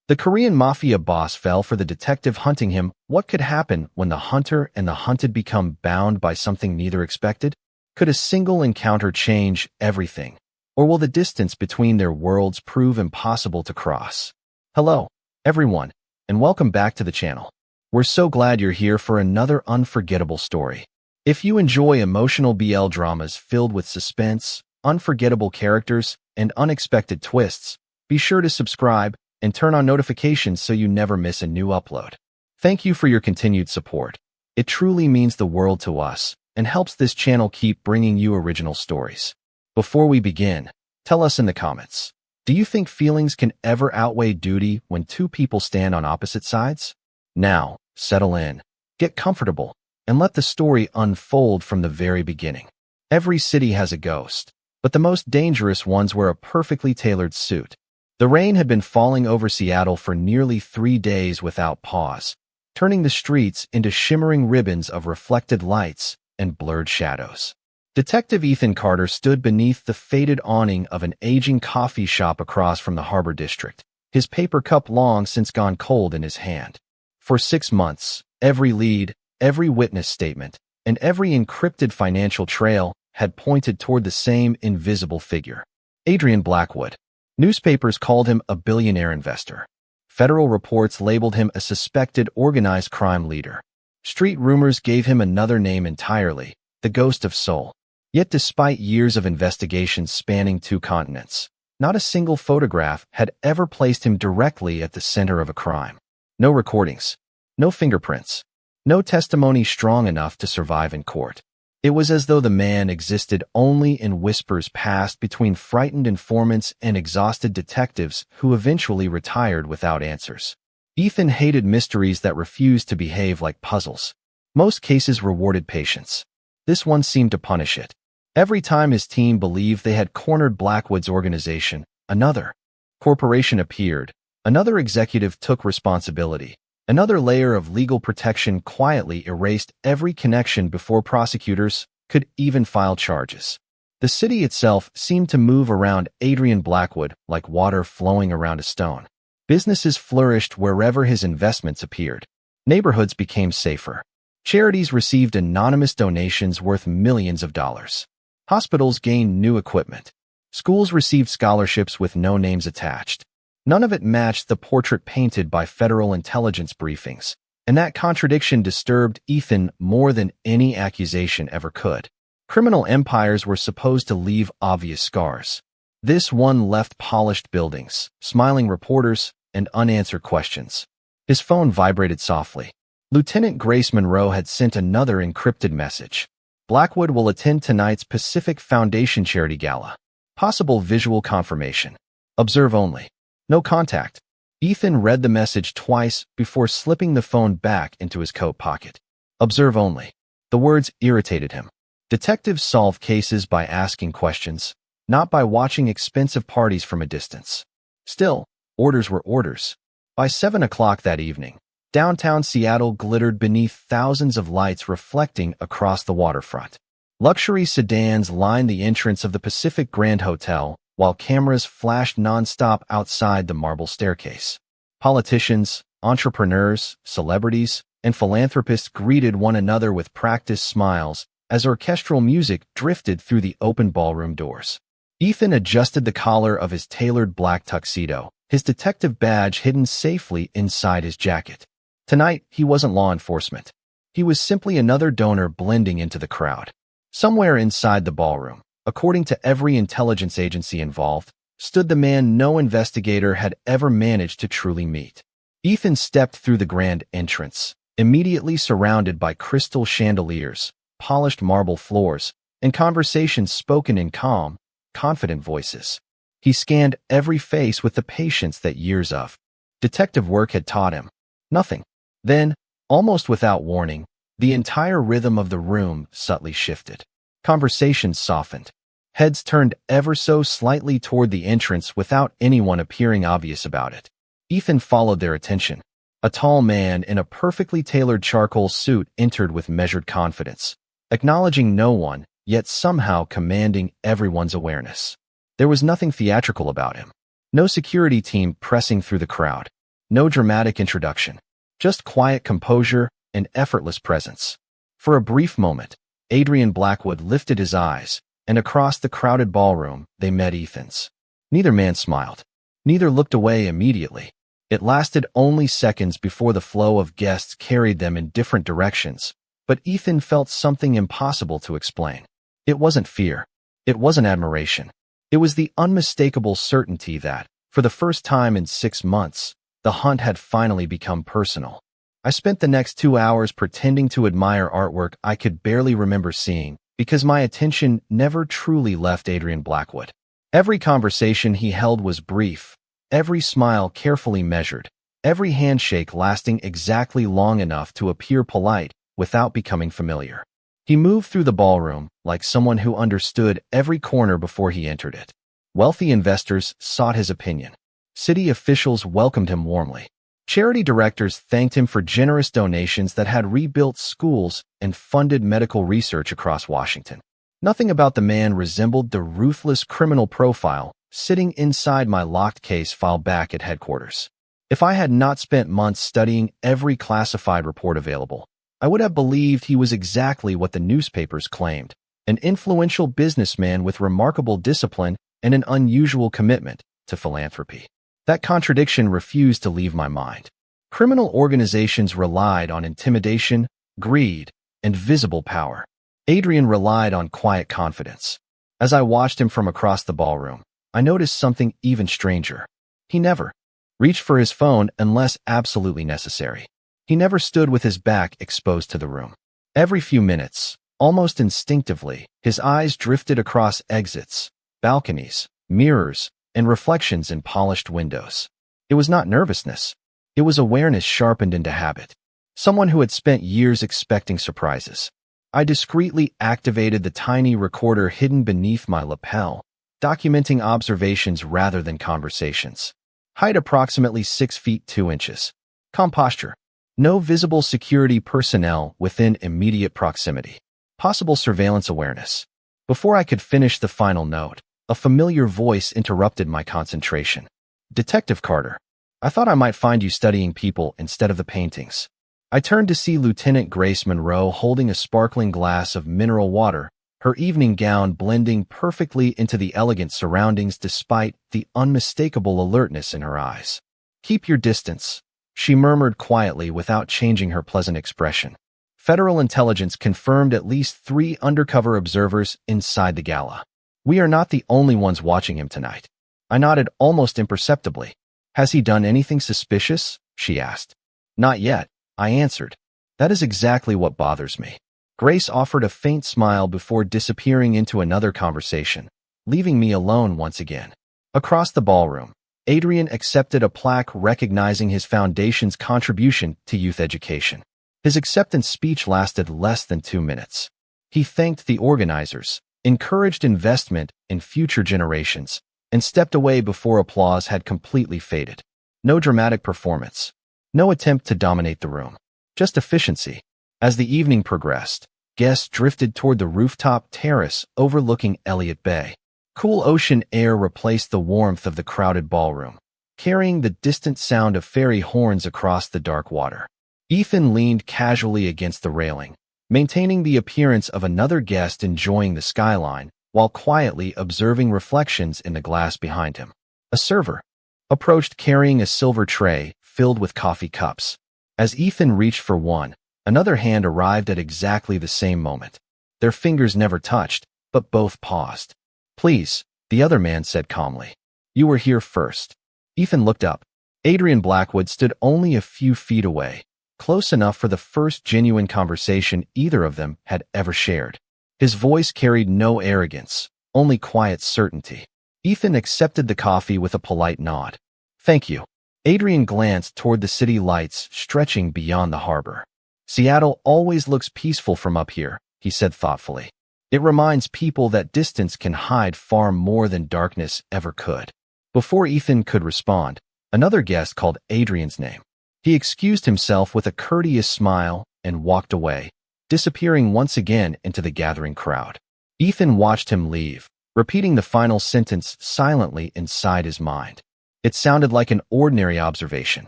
The Korean mafia boss fell for the detective hunting him. What could happen when the hunter and the hunted become bound by something neither expected? Could a single encounter change everything? Or will the distance between their worlds prove impossible to cross? Hello, everyone, and welcome back to the channel. We're so glad you're here for another unforgettable story. If you enjoy emotional BL dramas filled with suspense, unforgettable characters, and unexpected twists, be sure to subscribe and turn on notifications so you never miss a new upload. Thank you for your continued support. It truly means the world to us and helps this channel keep bringing you original stories. Before we begin, tell us in the comments, do you think feelings can ever outweigh duty when two people stand on opposite sides? Now, settle in, get comfortable, and let the story unfold from the very beginning. Every city has a ghost, but the most dangerous ones wear a perfectly tailored suit. The rain had been falling over Seattle for nearly 3 days without pause, turning the streets into shimmering ribbons of reflected lights and blurred shadows. Detective Ethan Carter stood beneath the faded awning of an aging coffee shop across from the Harbor District, his paper cup long since gone cold in his hand. For 6 months, every lead, every witness statement, and every encrypted financial trail had pointed toward the same invisible figure, Adrian Blackwood. Newspapers called him a billionaire investor. Federal reports labeled him a suspected organized crime leader. Street rumors gave him another name entirely, the Ghost of Seoul. Yet despite years of investigations spanning 2 continents, not a single photograph had ever placed him directly at the center of a crime. No recordings, no fingerprints, no testimony strong enough to survive in court. It was as though the man existed only in whispers passed between frightened informants and exhausted detectives who eventually retired without answers. Ethan hated mysteries that refused to behave like puzzles. Most cases rewarded patience. This one seemed to punish it. Every time his team believed they had cornered Blackwood's organization, another corporation appeared, another executive took responsibility. Another layer of legal protection quietly erased every connection before prosecutors could even file charges. The city itself seemed to move around Adrian Blackwood like water flowing around a stone. Businesses flourished wherever his investments appeared. Neighborhoods became safer. Charities received anonymous donations worth millions of dollars. Hospitals gained new equipment. Schools received scholarships with no names attached. None of it matched the portrait painted by federal intelligence briefings, and that contradiction disturbed Ethan more than any accusation ever could. Criminal empires were supposed to leave obvious scars. This one left polished buildings, smiling reporters, and unanswered questions. His phone vibrated softly. Lieutenant Grace Monroe had sent another encrypted message. Blackwood will attend tonight's Pacific Foundation Charity Gala. Possible visual confirmation. Observe only. No contact. Ethan read the message twice before slipping the phone back into his coat pocket. Observe only. The words irritated him. Detectives solve cases by asking questions, not by watching expensive parties from a distance. Still, orders were orders. By 7 o'clock that evening, downtown Seattle glittered beneath thousands of lights reflecting across the waterfront. Luxury sedans lined the entrance of the Pacific Grand Hotel, while cameras flashed nonstop outside the marble staircase. Politicians, entrepreneurs, celebrities, and philanthropists greeted one another with practiced smiles as orchestral music drifted through the open ballroom doors. Ethan adjusted the collar of his tailored black tuxedo, his detective badge hidden safely inside his jacket. Tonight, he wasn't law enforcement. He was simply another donor blending into the crowd. Somewhere inside the ballroom, according to every intelligence agency involved, stood the man no investigator had ever managed to truly meet. Ethan stepped through the grand entrance, immediately surrounded by crystal chandeliers, polished marble floors, and conversations spoken in calm, confident voices. He scanned every face with the patience that years of detective work had taught him. Nothing. Then, almost without warning, the entire rhythm of the room subtly shifted. Conversations softened. Heads turned ever so slightly toward the entrance without anyone appearing obvious about it. Ethan followed their attention. A tall man in a perfectly tailored charcoal suit entered with measured confidence, acknowledging no one, yet somehow commanding everyone's awareness. There was nothing theatrical about him. No security team pressing through the crowd. No dramatic introduction, just quiet composure and effortless presence. For a brief moment, Adrian Blackwood lifted his eyes, and across the crowded ballroom, they met Ethan's. Neither man smiled. Neither looked away immediately. It lasted only seconds before the flow of guests carried them in different directions, but Ethan felt something impossible to explain. It wasn't fear. It wasn't admiration. It was the unmistakable certainty that, for the first time in 6 months, the hunt had finally become personal. I spent the next 2 hours pretending to admire artwork I could barely remember seeing, because my attention never truly left Adrian Blackwood. Every conversation he held was brief, every smile carefully measured, every handshake lasting exactly long enough to appear polite without becoming familiar. He moved through the ballroom like someone who understood every corner before he entered it. Wealthy investors sought his opinion. City officials welcomed him warmly. Charity directors thanked him for generous donations that had rebuilt schools and funded medical research across Washington. Nothing about the man resembled the ruthless criminal profile sitting inside my locked case file back at headquarters. If I had not spent months studying every classified report available, I would have believed he was exactly what the newspapers claimed, an influential businessman with remarkable discipline and an unusual commitment to philanthropy. That contradiction refused to leave my mind. Criminal organizations relied on intimidation, greed, and visible power. Adrian relied on quiet confidence. As I watched him from across the ballroom, I noticed something even stranger. He never reached for his phone unless absolutely necessary. He never stood with his back exposed to the room. Every few minutes, almost instinctively, his eyes drifted across exits, balconies, mirrors, and reflections in polished windows. It was not nervousness. It was awareness sharpened into habit. Someone who had spent years expecting surprises. I discreetly activated the tiny recorder hidden beneath my lapel, documenting observations rather than conversations. Height approximately 6 feet 2 inches. Calm posture. No visible security personnel within immediate proximity. Possible surveillance awareness. Before I could finish the final note, a familiar voice interrupted my concentration. Detective Carter, I thought I might find you studying people instead of the paintings. I turned to see Lieutenant Grace Monroe holding a sparkling glass of mineral water, her evening gown blending perfectly into the elegant surroundings despite the unmistakable alertness in her eyes. Keep your distance, she murmured quietly without changing her pleasant expression. Federal intelligence confirmed at least 3 undercover observers inside the gala. We are not the only ones watching him tonight. I nodded almost imperceptibly. Has he done anything suspicious? She asked. Not yet, I answered. That is exactly what bothers me. Grace offered a faint smile before disappearing into another conversation, leaving me alone once again. Across the ballroom, Adrian accepted a plaque recognizing his foundation's contribution to youth education. His acceptance speech lasted less than 2 minutes. He thanked the organizers, encouraged investment in future generations, and stepped away before applause had completely faded. No dramatic performance. No attempt to dominate the room. Just efficiency. As the evening progressed, guests drifted toward the rooftop terrace overlooking Elliott Bay. Cool ocean air replaced the warmth of the crowded ballroom, carrying the distant sound of ferry horns across the dark water. Ethan leaned casually against the railing, maintaining the appearance of another guest enjoying the skyline while quietly observing reflections in the glass behind him. A server approached carrying a silver tray filled with coffee cups. As Ethan reached for one, another hand arrived at exactly the same moment. Their fingers never touched, but both paused. Please, the other man said calmly. You were here first. Ethan looked up. Adrian Blackwood stood only a few feet away, close enough for the first genuine conversation either of them had ever shared. His voice carried no arrogance, only quiet certainty. Ethan accepted the coffee with a polite nod. Thank you. Adrian glanced toward the city lights stretching beyond the harbor. Seattle always looks peaceful from up here, he said thoughtfully. It reminds people that distance can hide far more than darkness ever could. Before Ethan could respond, another guest called Adrian's name. He excused himself with a courteous smile and walked away, disappearing once again into the gathering crowd. Ethan watched him leave, repeating the final sentence silently inside his mind. It sounded like an ordinary observation.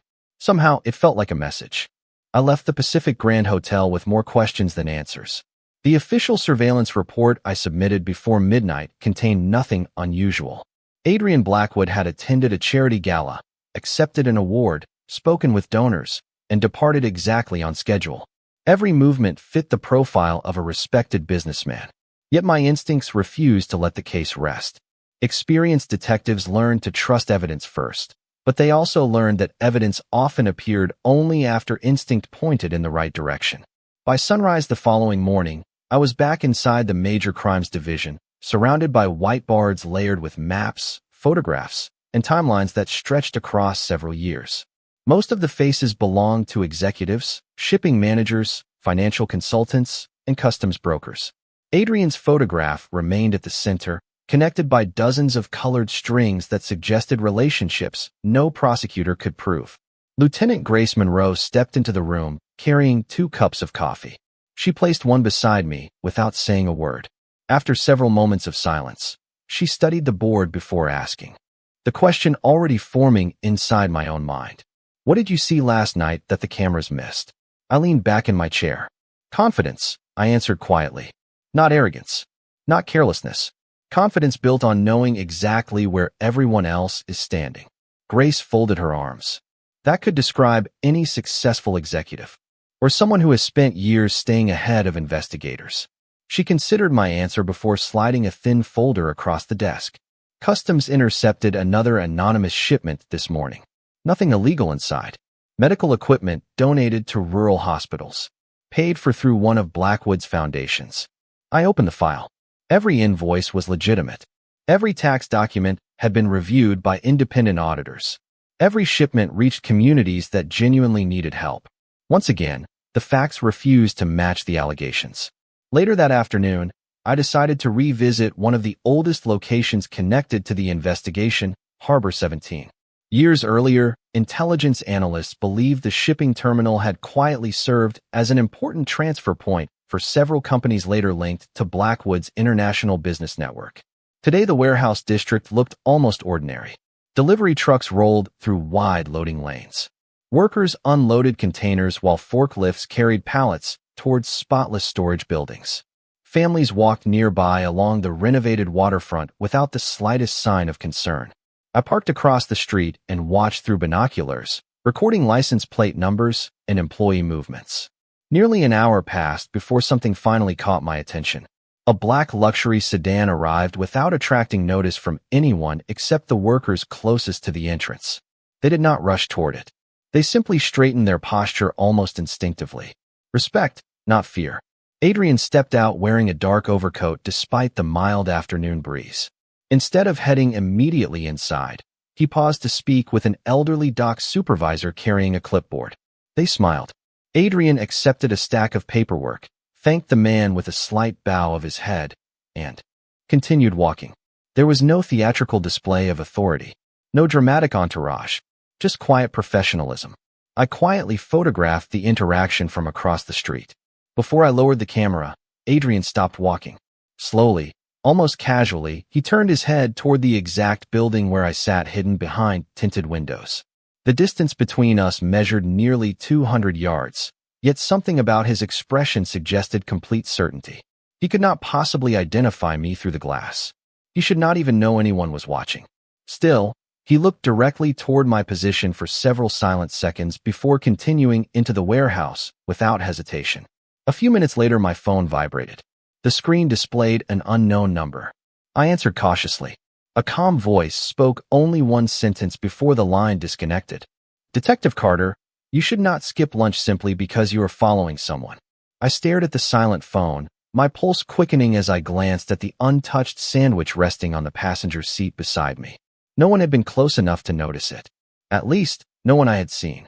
Somehow, it felt like a message. I left the Pacific Grand Hotel with more questions than answers. The official surveillance report I submitted before midnight contained nothing unusual. Adrian Blackwood had attended a charity gala, accepted an award, spoken with donors, and departed exactly on schedule. Every movement fit the profile of a respected businessman. Yet my instincts refused to let the case rest. Experienced detectives learned to trust evidence first, but they also learned that evidence often appeared only after instinct pointed in the right direction. By sunrise the following morning, I was back inside the Major Crimes Division, surrounded by whiteboards layered with maps, photographs, and timelines that stretched across several years. Most of the faces belonged to executives, shipping managers, financial consultants, and customs brokers. Adrian's photograph remained at the center, connected by dozens of colored strings that suggested relationships no prosecutor could prove. Lieutenant Grace Monroe stepped into the room, carrying 2 cups of coffee. She placed one beside me, without saying a word. After several moments of silence, she studied the board before asking, the question already forming inside my own mind. What did you see last night that the cameras missed? I leaned back in my chair. Confidence, I answered quietly. Not arrogance. Not carelessness. Confidence built on knowing exactly where everyone else is standing. Grace folded her arms. That could describe any successful executive, or someone who has spent years staying ahead of investigators. She considered my answer before sliding a thin folder across the desk. Customs intercepted another anonymous shipment this morning. Nothing illegal inside. Medical equipment donated to rural hospitals. Paid for through one of Blackwood's foundations. I opened the file. Every invoice was legitimate. Every tax document had been reviewed by independent auditors. Every shipment reached communities that genuinely needed help. Once again, the facts refused to match the allegations. Later that afternoon, I decided to revisit one of the oldest locations connected to the investigation, Harbor 17. Years earlier, intelligence analysts believed the shipping terminal had quietly served as an important transfer point for several companies later linked to Blackwood's international business network. Today, the warehouse district looked almost ordinary. Delivery trucks rolled through wide loading lanes. Workers unloaded containers while forklifts carried pallets towards spotless storage buildings. Families walked nearby along the renovated waterfront without the slightest sign of concern. I parked across the street and watched through binoculars, recording license plate numbers and employee movements. Nearly an hour passed before something finally caught my attention. A black luxury sedan arrived without attracting notice from anyone except the workers closest to the entrance. They did not rush toward it. They simply straightened their posture almost instinctively. Respect, not fear. Adrian stepped out wearing a dark overcoat despite the mild afternoon breeze. Instead of heading immediately inside, he paused to speak with an elderly dock supervisor carrying a clipboard. They smiled. Adrian accepted a stack of paperwork, thanked the man with a slight bow of his head, and continued walking. There was no theatrical display of authority, no dramatic entourage, just quiet professionalism. I quietly photographed the interaction from across the street. Before I lowered the camera, Adrian stopped walking. Slowly, almost casually, he turned his head toward the exact building where I sat hidden behind tinted windows. The distance between us measured nearly 200 yards, yet something about his expression suggested complete certainty. He could not possibly identify me through the glass. He should not even know anyone was watching. Still, he looked directly toward my position for several silent seconds before continuing into the warehouse without hesitation. A few minutes later, my phone vibrated. The screen displayed an unknown number. I answered cautiously. A calm voice spoke only one sentence before the line disconnected. Detective Carter, you should not skip lunch simply because you are following someone. I stared at the silent phone, my pulse quickening as I glanced at the untouched sandwich resting on the passenger seat beside me. No one had been close enough to notice it. At least, no one I had seen.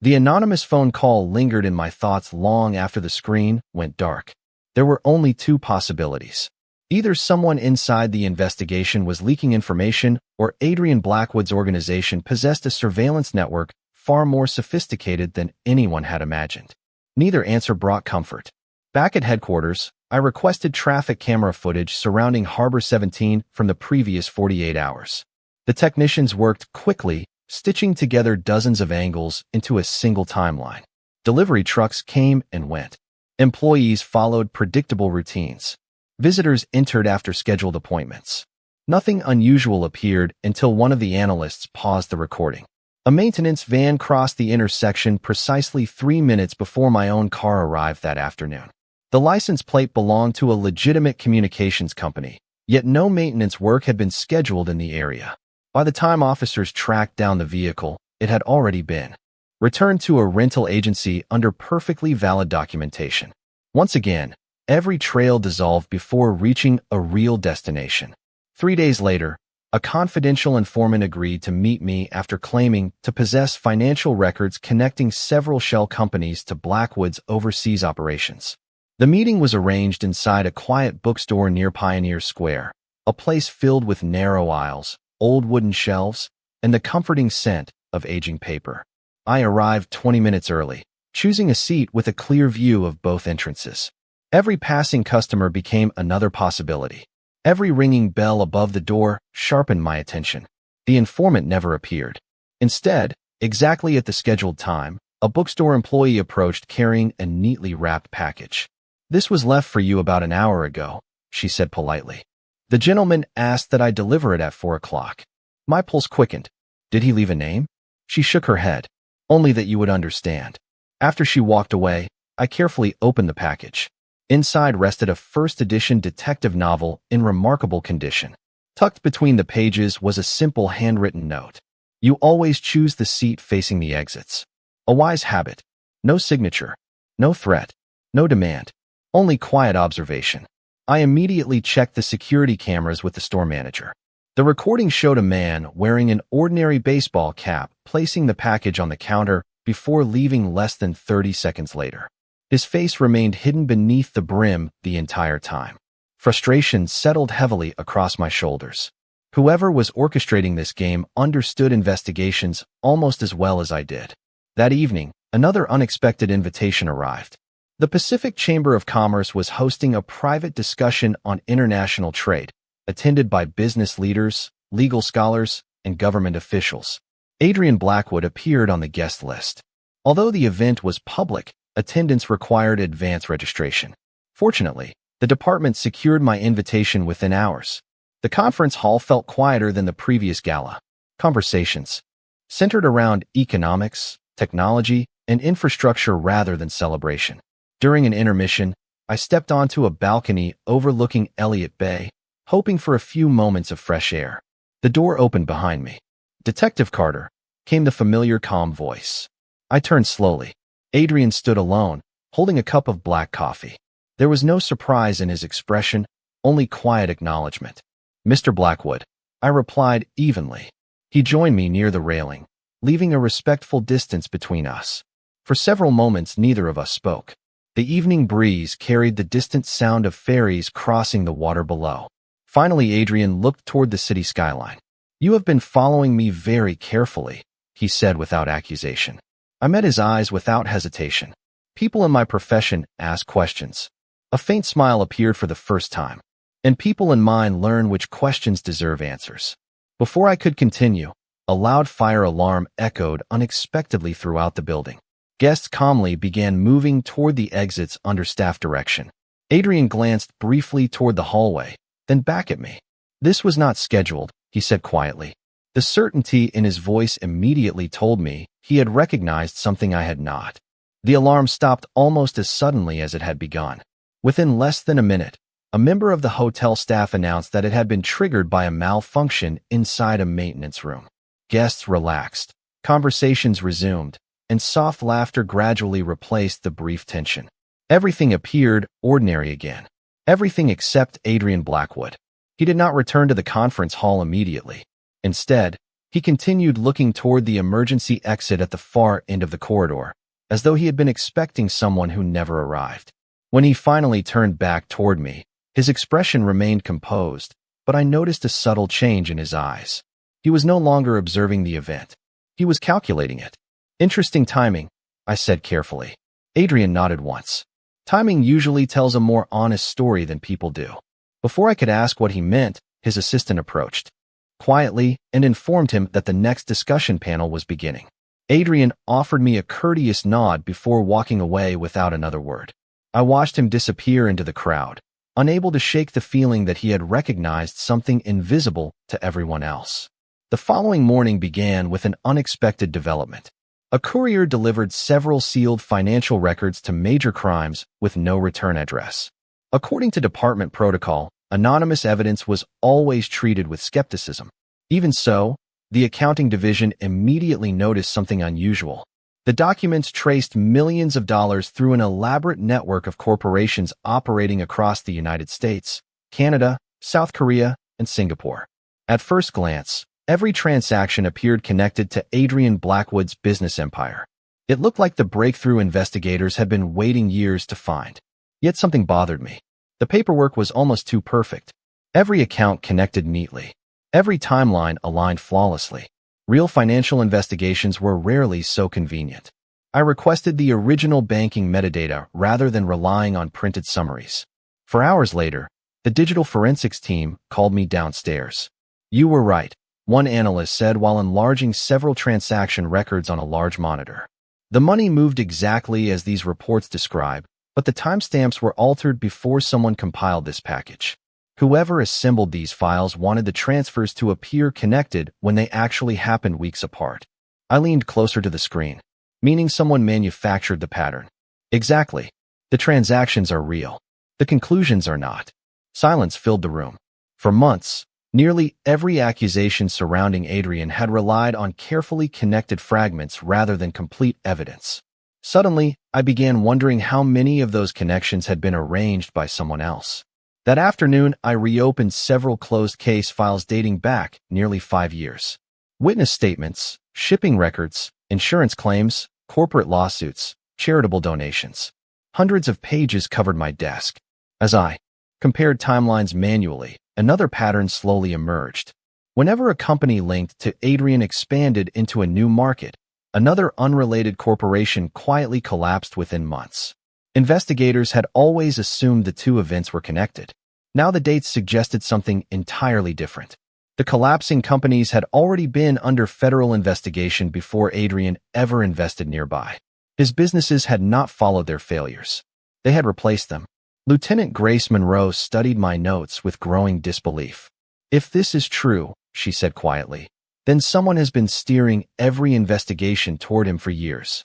The anonymous phone call lingered in my thoughts long after the screen went dark. There were only 2 possibilities. Either someone inside the investigation was leaking information, or Adrian Blackwood's organization possessed a surveillance network far more sophisticated than anyone had imagined. Neither answer brought comfort. Back at headquarters, I requested traffic camera footage surrounding Harbor 17 from the previous 48 hours. The technicians worked quickly, stitching together dozens of angles into a single timeline. Delivery trucks came and went. Employees followed predictable routines. Visitors entered after scheduled appointments. Nothing unusual appeared until one of the analysts paused the recording. A maintenance van crossed the intersection precisely 3 minutes before my own car arrived that afternoon. The license plate belonged to a legitimate communications company, yet no maintenance work had been scheduled in the area. By the time officers tracked down the vehicle, it had already been returned to a rental agency under perfectly valid documentation. Once again, every trail dissolved before reaching a real destination. 3 days later, a confidential informant agreed to meet me after claiming to possess financial records connecting several shell companies to Blackwood's overseas operations. The meeting was arranged inside a quiet bookstore near Pioneer Square, a place filled with narrow aisles, old wooden shelves, and the comforting scent of aging paper. I arrived 20 minutes early, choosing a seat with a clear view of both entrances. Every passing customer became another possibility. Every ringing bell above the door sharpened my attention. The informant never appeared. Instead, exactly at the scheduled time, a bookstore employee approached carrying a neatly wrapped package. "This was left for you about an hour ago," she said politely. "The gentleman asked that I deliver it at 4 o'clock. My pulse quickened. "Did he leave a name?" She shook her head. "Only that you would understand." After she walked away, I carefully opened the package. Inside rested a first-edition detective novel in remarkable condition. Tucked between the pages was a simple handwritten note. "You always choose the seat facing the exits. A wise habit. No signature. No threat. No demand. Only quiet observation." I immediately checked the security cameras with the store manager. The recording showed a man wearing an ordinary baseball cap placing the package on the counter before leaving less than 30 seconds later. His face remained hidden beneath the brim the entire time. Frustration settled heavily across my shoulders. Whoever was orchestrating this game understood investigations almost as well as I did. That evening, another unexpected invitation arrived. The Pacific Chamber of Commerce was hosting a private discussion on international trade, attended by business leaders, legal scholars, and government officials. Adrian Blackwood appeared on the guest list. Although the event was public, attendance required advance registration. Fortunately, the department secured my invitation within hours. The conference hall felt quieter than the previous gala. Conversations centered around economics, technology, and infrastructure rather than celebration. During an intermission, I stepped onto a balcony overlooking Elliott Bay, hoping for a few moments of fresh air. The door opened behind me. "Detective Carter," came the familiar calm voice. I turned slowly. Adrian stood alone, holding a cup of black coffee. There was no surprise in his expression, only quiet acknowledgement. "Mr. Blackwood," I replied evenly. He joined me near the railing, leaving a respectful distance between us. For several moments, neither of us spoke. The evening breeze carried the distant sound of ferries crossing the water below. Finally, Adrian looked toward the city skyline. "You have been following me very carefully," he said without accusation. I met his eyes without hesitation. People in my profession ask questions. A faint smile appeared for the first time. And people in mine learn which questions deserve answers. Before I could continue, a loud fire alarm echoed unexpectedly throughout the building. Guests calmly began moving toward the exits under staff direction. Adrian glanced briefly toward the hallway, then back at me. "This was not scheduled," he said quietly. The certainty in his voice immediately told me he had recognized something I had not. The alarm stopped almost as suddenly as it had begun. Within less than a minute, a member of the hotel staff announced that it had been triggered by a malfunction inside a maintenance room. Guests relaxed, conversations resumed, and soft laughter gradually replaced the brief tension. Everything appeared ordinary again. Everything except Adrian Blackwood. He did not return to the conference hall immediately. Instead, he continued looking toward the emergency exit at the far end of the corridor, as though he had been expecting someone who never arrived. When he finally turned back toward me, his expression remained composed, but I noticed a subtle change in his eyes. He was no longer observing the event. He was calculating it. "Interesting timing," I said carefully. Adrian nodded once. Timing usually tells a more honest story than people do. Before I could ask what he meant, his assistant approached. quietly, and informed him that the next discussion panel was beginning. Adrian offered me a courteous nod before walking away without another word. I watched him disappear into the crowd, unable to shake the feeling that he had recognized something invisible to everyone else. The following morning began with an unexpected development. A courier delivered several sealed financial records to major crimes with no return address. According to department protocol, anonymous evidence was always treated with skepticism. Even so, the accounting division immediately noticed something unusual. The documents traced millions of dollars through an elaborate network of corporations operating across the United States, Canada, South Korea, and Singapore. At first glance, every transaction appeared connected to Adrian Blackwood's business empire. It looked like the breakthrough investigators had been waiting years to find. Yet something bothered me. The paperwork was almost too perfect. Every account connected neatly. Every timeline aligned flawlessly. Real financial investigations were rarely so convenient. I requested the original banking metadata rather than relying on printed summaries. For hours later, the digital forensics team called me downstairs. "You were right," one analyst said while enlarging several transaction records on a large monitor. "The money moved exactly as these reports describe, but the timestamps were altered before someone compiled this package. Whoever assembled these files wanted the transfers to appear connected when they actually happened weeks apart." I leaned closer to the screen. "Meaning someone manufactured the pattern." "Exactly. The transactions are real. The conclusions are not." Silence filled the room. For months, nearly every accusation surrounding Adrian had relied on carefully connected fragments rather than complete evidence. Suddenly, I began wondering how many of those connections had been arranged by someone else. That afternoon, I reopened several closed case files dating back nearly 5 years. Witness statements, shipping records, insurance claims, corporate lawsuits, charitable donations. Hundreds of pages covered my desk. As I compared timelines manually, another pattern slowly emerged. Whenever a company linked to Adrian expanded into a new market, another unrelated corporation quietly collapsed within months. Investigators had always assumed the two events were connected. Now the dates suggested something entirely different. The collapsing companies had already been under federal investigation before Adrian ever invested nearby. His businesses had not followed their failures. They had replaced them. Lieutenant Grace Monroe studied my notes with growing disbelief. "If this is true," she said quietly, "then someone has been steering every investigation toward him for years."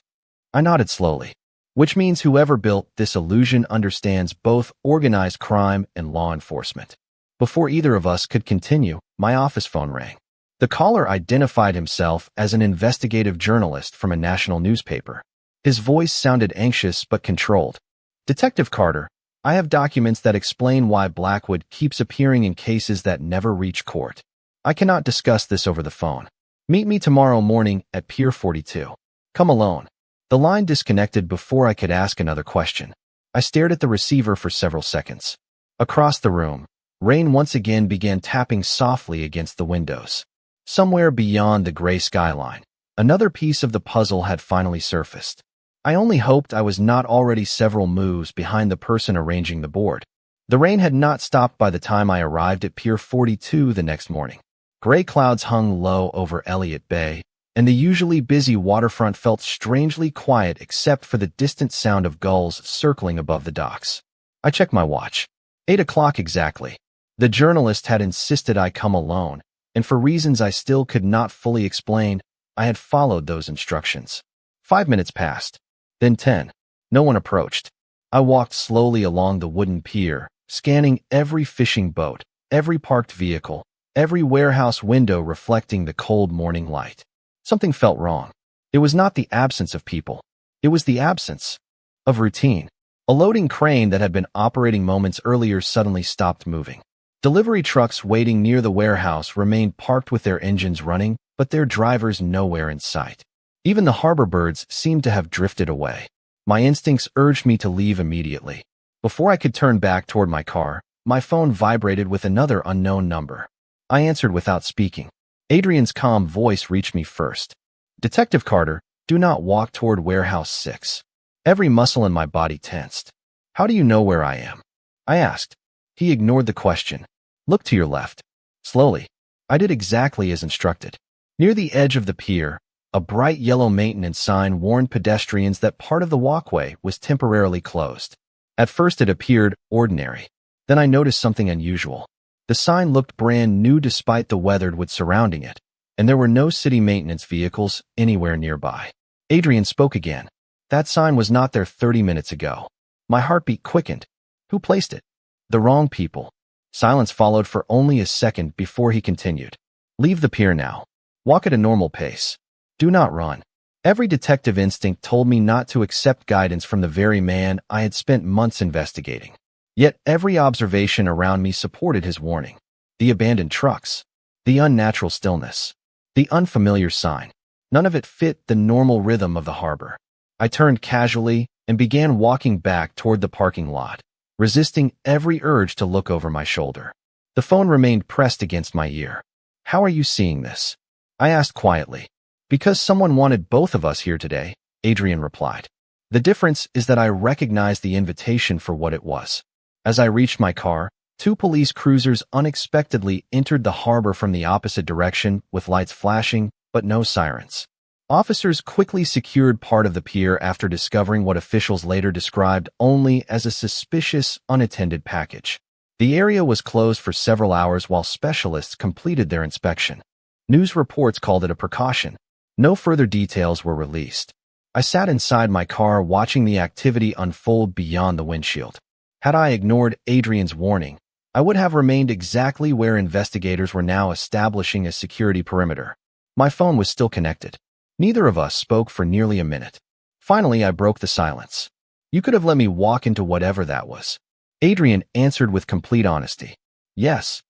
I nodded slowly. "Which means whoever built this illusion understands both organized crime and law enforcement." Before either of us could continue, my office phone rang. The caller identified himself as an investigative journalist from a national newspaper. His voice sounded anxious but controlled. "Detective Carter, I have documents that explain why Blackwood keeps appearing in cases that never reach court. I cannot discuss this over the phone. Meet me tomorrow morning at Pier 42. Come alone." The line disconnected before I could ask another question. I stared at the receiver for several seconds. Across the room, rain once again began tapping softly against the windows. Somewhere beyond the gray skyline, another piece of the puzzle had finally surfaced. I only hoped I was not already several moves behind the person arranging the board. The rain had not stopped by the time I arrived at Pier 42 the next morning. Gray clouds hung low over Elliott Bay, and the usually busy waterfront felt strangely quiet except for the distant sound of gulls circling above the docks. I checked my watch. 8 o'clock exactly. The journalist had insisted I come alone, and for reasons I still could not fully explain, I had followed those instructions. 5 minutes passed. Then 10. No one approached. I walked slowly along the wooden pier, scanning every fishing boat, every parked vehicle, every warehouse window reflecting the cold morning light. Something felt wrong. It was not the absence of people. It was the absence of routine. A loading crane that had been operating moments earlier suddenly stopped moving. Delivery trucks waiting near the warehouse remained parked with their engines running, but their drivers nowhere in sight. Even the harbor birds seemed to have drifted away. My instincts urged me to leave immediately. Before I could turn back toward my car, my phone vibrated with another unknown number. I answered without speaking. Adrian's calm voice reached me first. "Detective Carter, do not walk toward Warehouse 6. Every muscle in my body tensed. How do you know where I am?" I asked. He ignored the question. "Look to your left." Slowly. I did exactly as instructed. Near the edge of the pier, a bright yellow maintenance sign warned pedestrians that part of the walkway was temporarily closed. At first it appeared ordinary. Then I noticed something unusual. The sign looked brand new despite the weathered wood surrounding it, and there were no city maintenance vehicles anywhere nearby. Adrian spoke again. That sign was not there 30 minutes ago. My heartbeat quickened. Who placed it? The wrong people. Silence followed for only a second before he continued. Leave the pier now. Walk at a normal pace. Do not run. Every detective instinct told me not to accept guidance from the very man I had spent months investigating. Yet every observation around me supported his warning. The abandoned trucks. The unnatural stillness. The unfamiliar sign. None of it fit the normal rhythm of the harbor. I turned casually and began walking back toward the parking lot, resisting every urge to look over my shoulder. The phone remained pressed against my ear. How are you seeing this? I asked quietly. Because someone wanted both of us here today, Adrian replied. The difference is that I recognized the invitation for what it was. As I reached my car, 2 police cruisers unexpectedly entered the harbor from the opposite direction with lights flashing, but no sirens. Officers quickly secured part of the pier after discovering what officials later described only as a suspicious, unattended package. The area was closed for several hours while specialists completed their inspection. News reports called it a precaution. No further details were released. I sat inside my car watching the activity unfold beyond the windshield. Had I ignored Adrian's warning, I would have remained exactly where investigators were now establishing a security perimeter. My phone was still connected. Neither of us spoke for nearly a minute. Finally, I broke the silence. You could have let me walk into whatever that was. Adrian answered with complete honesty. Yes.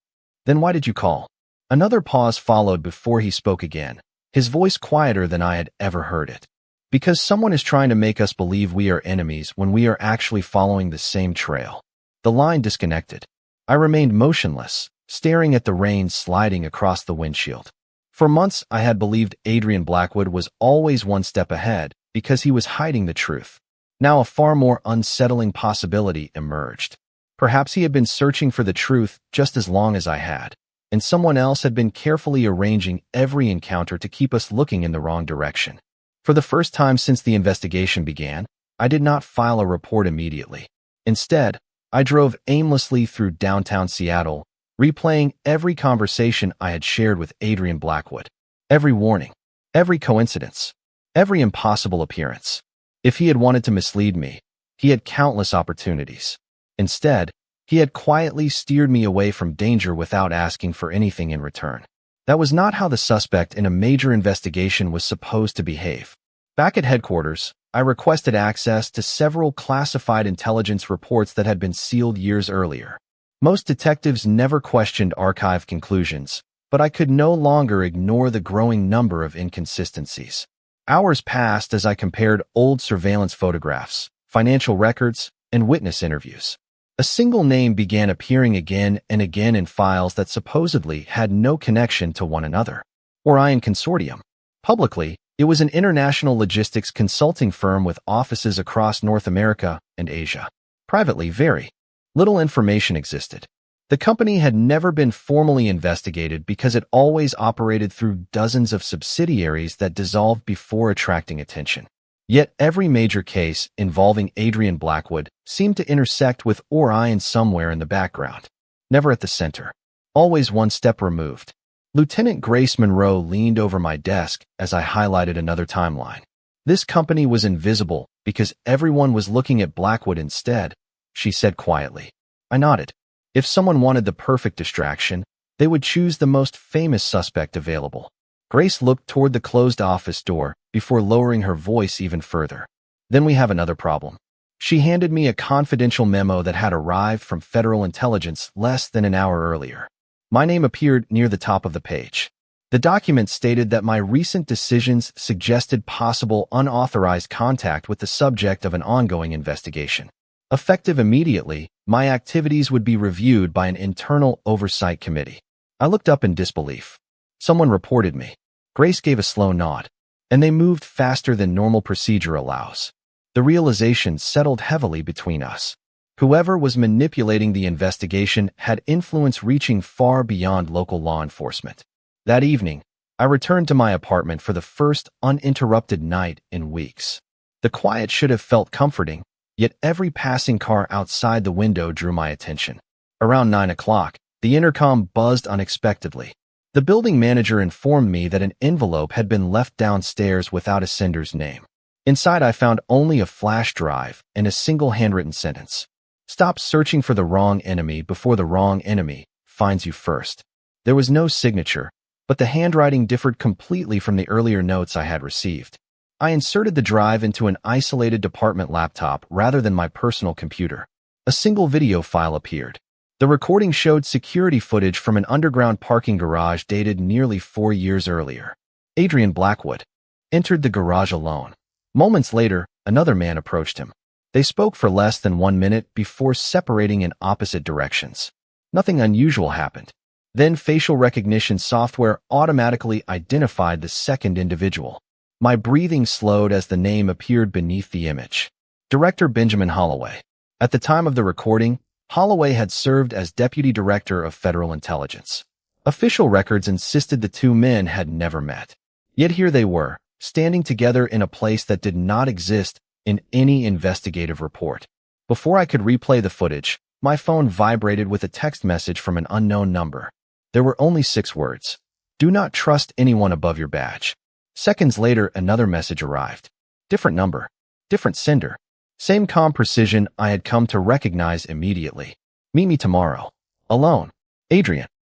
Then why did you call? Another pause followed before he spoke again, his voice quieter than I had ever heard it. Because someone is trying to make us believe we are enemies when we are actually following the same trail. The line disconnected. I remained motionless, staring at the rain sliding across the windshield. For months, I had believed Adrian Blackwood was always one step ahead because he was hiding the truth. Now a far more unsettling possibility emerged. Perhaps he had been searching for the truth just as long as I had, and someone else had been carefully arranging every encounter to keep us looking in the wrong direction. For the first time since the investigation began, I did not file a report immediately. Instead, I drove aimlessly through downtown Seattle, replaying every conversation I had shared with Adrian Blackwood, every warning, every coincidence, every impossible appearance. If he had wanted to mislead me, he had countless opportunities. Instead, he had quietly steered me away from danger without asking for anything in return. That was not how the suspect in a major investigation was supposed to behave. Back at headquarters, I requested access to several classified intelligence reports that had been sealed years earlier. Most detectives never questioned archive conclusions, but I could no longer ignore the growing number of inconsistencies. Hours passed as I compared old surveillance photographs, financial records, and witness interviews. A single name began appearing again and again in files that supposedly had no connection to one another. Orion Consortium. Publicly, it was an international logistics consulting firm with offices across North America and Asia. Privately, very little information existed. The company had never been formally investigated because it always operated through dozens of subsidiaries that dissolved before attracting attention. Yet every major case involving Adrian Blackwood seemed to intersect with Orion somewhere in the background, never at the center, always one step removed. Lieutenant Grace Monroe leaned over my desk as I highlighted another timeline. This company was invisible because everyone was looking at Blackwood instead, she said quietly. I nodded. If someone wanted the perfect distraction, they would choose the most famous suspect available. Grace looked toward the closed office door before lowering her voice even further. Then we have another problem. She handed me a confidential memo that had arrived from Federal Intelligence less than an hour earlier. My name appeared near the top of the page. The document stated that my recent decisions suggested possible unauthorized contact with the subject of an ongoing investigation. Effective immediately, my activities would be reviewed by an internal oversight committee. I looked up in disbelief. Someone reported me. Grace gave a slow nod, and they moved faster than normal procedure allows. The realization settled heavily between us. Whoever was manipulating the investigation had influence reaching far beyond local law enforcement. That evening, I returned to my apartment for the first uninterrupted night in weeks. The quiet should have felt comforting, yet every passing car outside the window drew my attention. Around 9 o'clock, the intercom buzzed unexpectedly. The building manager informed me that an envelope had been left downstairs without a sender's name. Inside, I found only a flash drive and a single handwritten sentence. Stop searching for the wrong enemy before the wrong enemy finds you first. There was no signature, but the handwriting differed completely from the earlier notes I had received. I inserted the drive into an isolated department laptop rather than my personal computer. A single video file appeared. The recording showed security footage from an underground parking garage dated nearly 4 years earlier. Adrian Blackwood entered the garage alone. Moments later, another man approached him. They spoke for less than 1 minute before separating in opposite directions. Nothing unusual happened. Then facial recognition software automatically identified the second individual. My breathing slowed as the name appeared beneath the image. Director Benjamin Holloway. At the time of the recording, Holloway had served as Deputy Director of Federal Intelligence. Official records insisted the two men had never met. Yet here they were, standing together in a place that did not exist in any investigative report. Before I could replay the footage, my phone vibrated with a text message from an unknown number. There were only 6 words. Do not trust anyone above your badge. Seconds later, another message arrived. Different number, different sender. Same calm precision I had come to recognize immediately. Meet me tomorrow. Alone. Adrian.